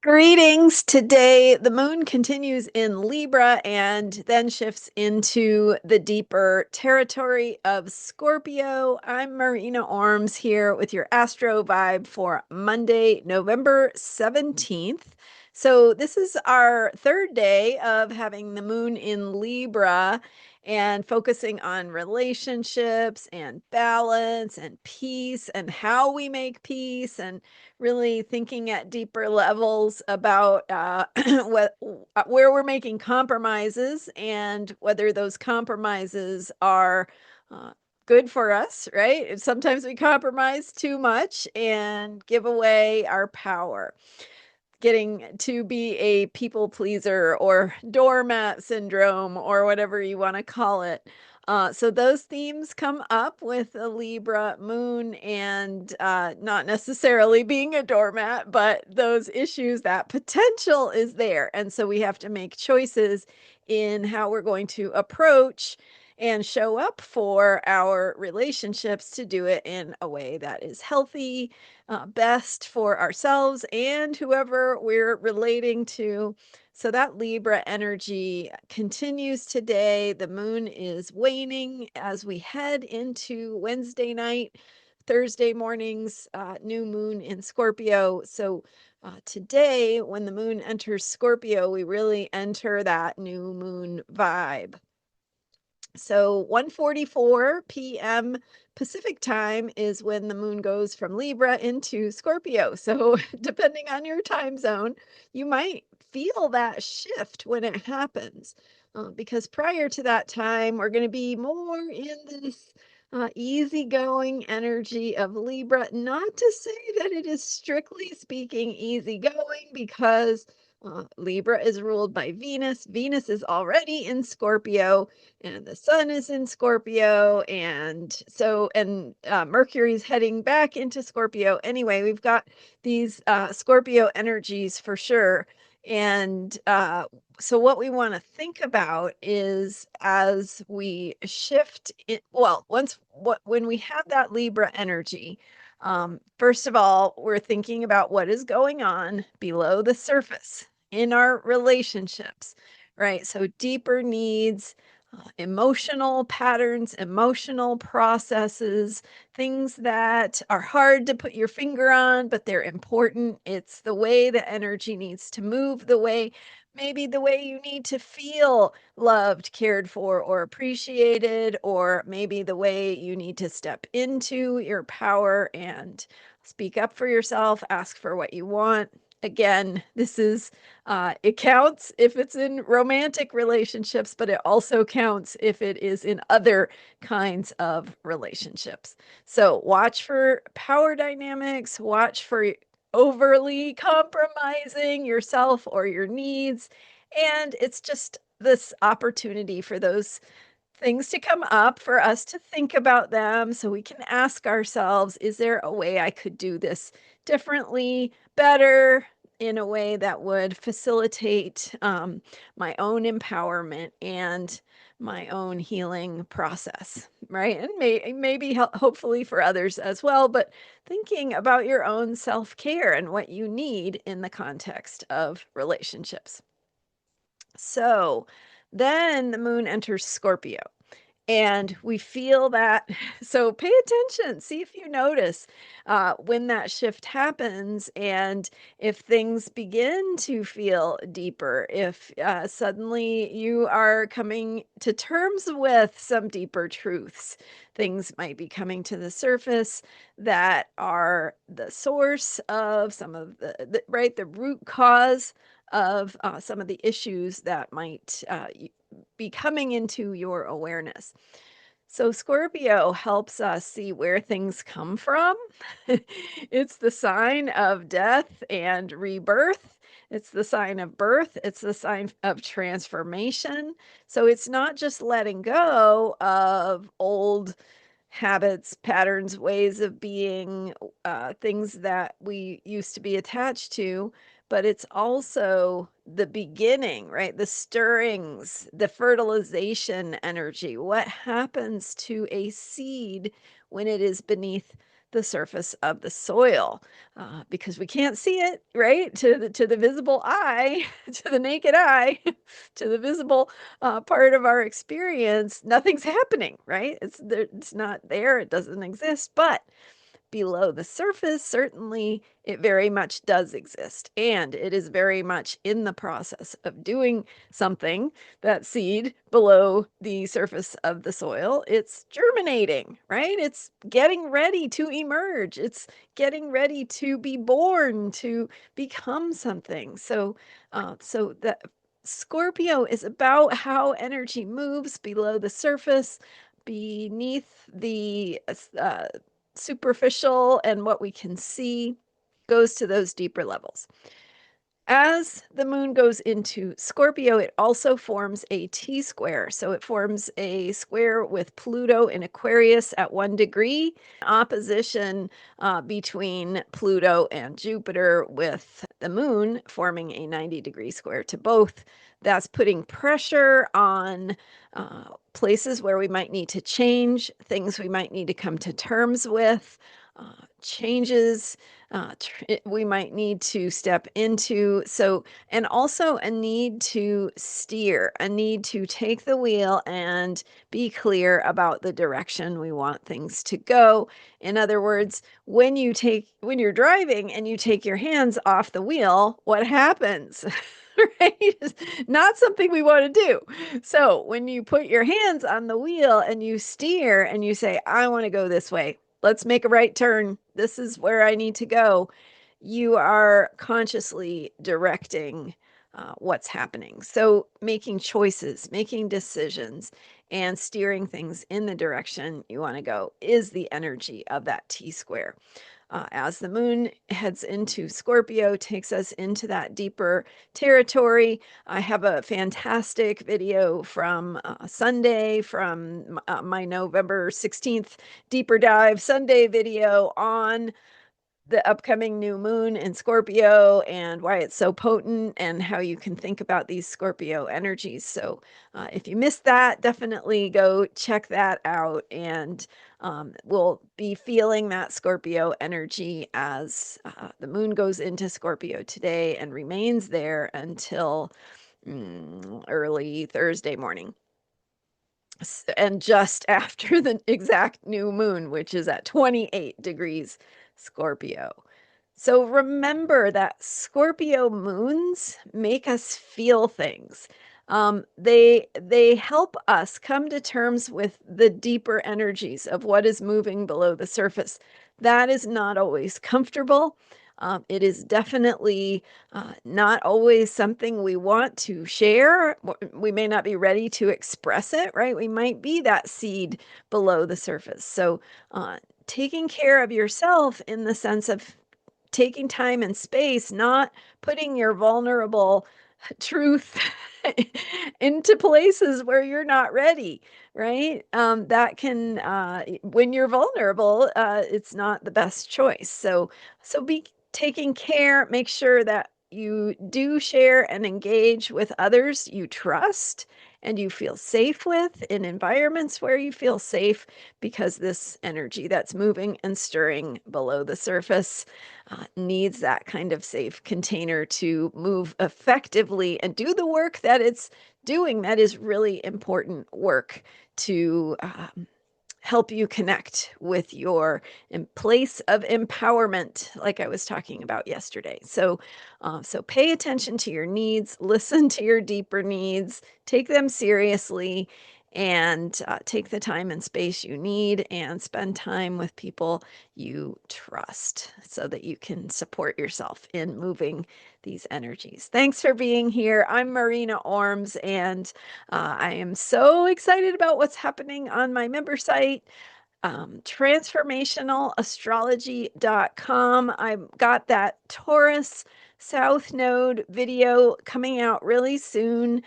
Greetings. Today, the moon continues in Libra and then shifts into the deeper territory of Scorpio. I'm Marina Orms here with your Astro vibe for Monday, November 17th. So, this is our third day of having the moon in Libra and focusing on relationships and balance and peace and how we make peace and really thinking at deeper levels about where we're making compromises and whether those compromises are uh, good for us, right? Sometimes we compromise too much and give away our power, getting to be a people pleaser or doormat syndrome or whatever you want to call it. So those themes come up with the Libra moon and not necessarily being a doormat, but those issues, that potential is there. And so we have to make choices in how we're going to approach and show up for our relationships to do it in a way that is healthy, best for ourselves and whoever we're relating to. So that Libra energy continues today. The moon is waning as we head into Wednesday night, Thursday morning's new moon in Scorpio. So today, when the moon enters Scorpio, we really enter that new moon vibe. So 1:44 p.m. Pacific time is when the moon goes from Libra into Scorpio. So depending on your time zone, you might feel that shift when it happens. Because prior to that time, we're going to be more in this easygoing energy of Libra. Not to say that it is strictly speaking easygoing, because Libra is ruled by Venus. Venus is already in Scorpio, and the sun is in Scorpio, and Mercury's heading back into Scorpio. Anyway, we've got these Scorpio energies for sure. And so what we want to think about is, as we shift it, well, when we have that Libra energy, first of all, we're thinking about what is going on below the surface in our relationships, right? So deeper needs, emotional patterns, emotional processes, things that are hard to put your finger on, but they're important. It's the way the energy needs to move, maybe the way you need to feel loved, cared for, or appreciated, or maybe the way you need to step into your power and speak up for yourself, ask for what you want. Again, it counts if it's in romantic relationships, but it also counts if it is in other kinds of relationships. So watch for power dynamics, watch for overly compromising yourself or your needs. And it's just this opportunity for those things to come up, for us to think about them so we can ask ourselves, is there a way I could do this differently, better, in a way that would facilitate my own empowerment and my own healing process, right? And maybe hopefully for others as well, but thinking about your own self-care and what you need in the context of relationships. So then the moon enters Scorpio. And we feel that. So pay attention, see if you notice when that shift happens, and if things begin to feel deeper, if suddenly you are coming to terms with some deeper truths. Things might be coming to the surface that are the source of some of right, the root cause of some of the issues that might be coming into your awareness. So Scorpio helps us see where things come from. It's the sign of death and rebirth. It's the sign of birth. It's the sign of transformation. So it's not just letting go of old habits, patterns, ways of being, things that we used to be attached to, but it's also the beginning, right? The stirrings, the fertilization energy. What happens to a seed when it is beneath the surface of the soil, because we can't see it, right? To the visible eye, to the naked eye, to the visible part of our experience, nothing's happening, right? It's there, it's not there, it doesn't exist, but below the surface, certainly it very much does exist. And it is very much in the process of doing something. That seed below the surface of the soil, it's germinating, right? It's getting ready to emerge. It's getting ready to be born, to become something. So the Scorpio is about how energy moves below the surface, beneath the superficial and what we can see, goes to those deeper levels. As the moon goes into Scorpio, it also forms a T square. So it forms a square with Pluto in Aquarius at 1 degree, opposition between Pluto and Jupiter, with the moon forming a 90-degree square to both. That's putting pressure on places where we might need to change, things we might need to come to terms with, changes we might need to step into. So, and also a need to steer, a need to take the wheel and be clear about the direction we want things to go. In other words, when you're driving and you take your hands off the wheel, what happens? Right? It's not something we want to do. So when you put your hands on the wheel and you steer and you say, I want to go this way, let's make a right turn, this is where I need to go, you are consciously directing what's happening. So making choices, making decisions, and steering things in the direction you want to go is the energy of that T square. As the moon heads into Scorpio, takes us into that deeper territory. I have a fantastic video from Sunday, from my November 16th Deeper Dive Sunday video on the upcoming new moon in Scorpio and why it's so potent and how you can think about these Scorpio energies. So if you missed that, definitely go check that out. And we'll be feeling that Scorpio energy as the moon goes into Scorpio today and remains there until early Thursday morning. And just after the exact new moon, which is at 28 degrees Scorpio. So remember that Scorpio moons make us feel things. They help us come to terms with the deeper energies of what is moving below the surface. That is not always comfortable. It is definitely not always something we want to share. We may not be ready to express it, right? We might be that seed below the surface. So, taking care of yourself in the sense of taking time and space, not putting your vulnerable truth into places where you're not ready, right? That can, when you're vulnerable, it's not the best choice. So be taking care, make sure that you do share and engage with others you trust and you feel safe with, in environments where you feel safe, because this energy that's moving and stirring below the surface needs that kind of safe container to move effectively and do the work that it's doing. That is really important work to help you connect with your place of empowerment, like I was talking about yesterday. So pay attention to your needs, listen to your deeper needs, take them seriously, and take the time and space you need, and spend time with people you trust so that you can support yourself in moving these energies. Thanks for being here. I'm Marina Orms, and I am so excited about what's happening on my member site, transformationalastrology.com. I've got that Taurus South Node video coming out really soon.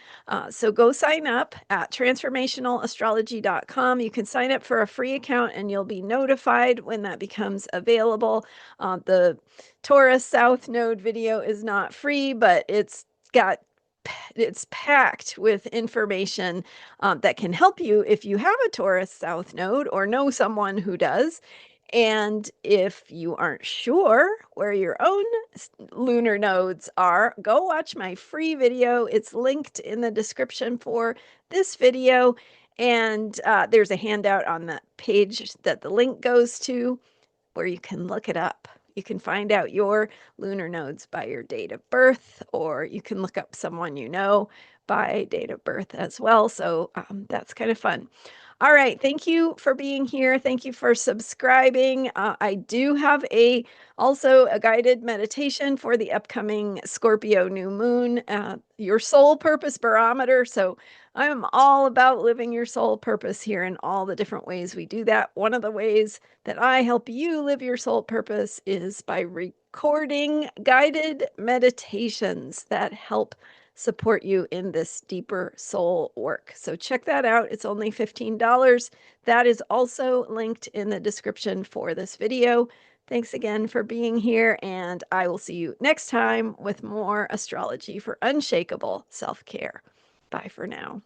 So go sign up at transformationalastrology.com. You can sign up for a free account and you'll be notified when that becomes available. The Taurus South Node video is not free, but it's packed with information that can help you if you have a Taurus South Node or know someone who does. And if you aren't sure where your own lunar nodes are, go watch my free video. It's linked in the description for this video. And there's a handout on that page that the link goes to where you can look it up. You can find out your lunar nodes by your date of birth, or you can look up someone you know by date of birth as well. So that's kind of fun. All right. Thank you for being here. Thank you for subscribing. I do have also a guided meditation for the upcoming Scorpio new moon, your soul purpose barometer. So I'm all about living your soul purpose here in all the different ways we do that. One of the ways that I help you live your soul purpose is by recording guided meditations that help support you in this deeper soul work. So check that out. It's only $15. That is also linked in the description for this video. Thanks again for being here, and I will see you next time with more astrology for unshakable self-care. Bye for now.